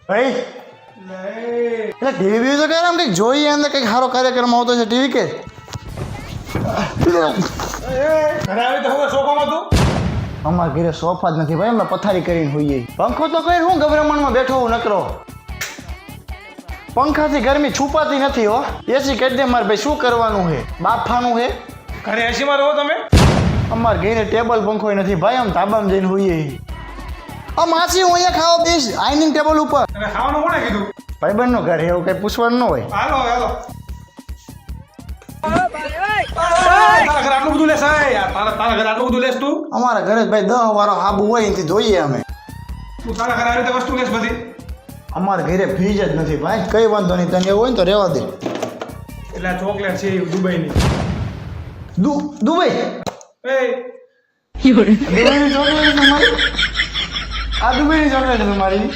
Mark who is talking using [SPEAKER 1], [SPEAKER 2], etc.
[SPEAKER 1] ભાઈ એટલે ટીવી તો કે આમ કંઈક જોઈએ અંદર કંઈક સારો કાર્યક્રમ આવતો છે ટીવી કે
[SPEAKER 2] ઘરે આવી તો હવે સોફામાં તું
[SPEAKER 1] અમારા ઘરે સોફા જ નથી ભાઈ અમે પથારી કરીને હોઈએ પંખો તો કઈ હું ગભરામણમાં બેઠો હું નકરો પંખાથી ગરમી છુપાતી નથી હો એસી કહી દે મારે ભાઈ શું કરવાનું છે બાફાનું છે
[SPEAKER 2] ઘરે એસીમાં રહો તમે
[SPEAKER 1] અમારે ઘરે ટેબલ પંખો નથી ભાઈ આમ ધાબામાં જઈને હોઈએ આ માસી હું અહીંયા ખાવા બેસ ડાઇનિંગ ટેબલ ઉપર
[SPEAKER 2] અને ખાવાનું કોણે કીધું
[SPEAKER 1] ભાઈબંધનો ઘર એવું કઈ પૂછવાનું ન હોય
[SPEAKER 2] હાલો હાલો તારા ઘરે આટલું બધું લેસ તારા ઘરે આટલું બધું લેસ તું
[SPEAKER 1] અમારા ઘરે જ ભાઈ 10 વાળો હાબુ હોય એથી જોઈએ અમે
[SPEAKER 2] તું તારા ઘરે આવી રીતે વસ્તુ લેસ બધી
[SPEAKER 1] અમારા ઘરે ફ્રીજ જ નથી ભાઈ કઈ વાંધો નહીં તને એવું હોય ને તો રહેવા દે
[SPEAKER 2] એટલે આ ચોકલેટ છે દુબઈની
[SPEAKER 1] દુબઈ
[SPEAKER 2] એ
[SPEAKER 1] દુબઈની ચોકલેટ તમારી આ દુબઈની ચોકલેટ તમારી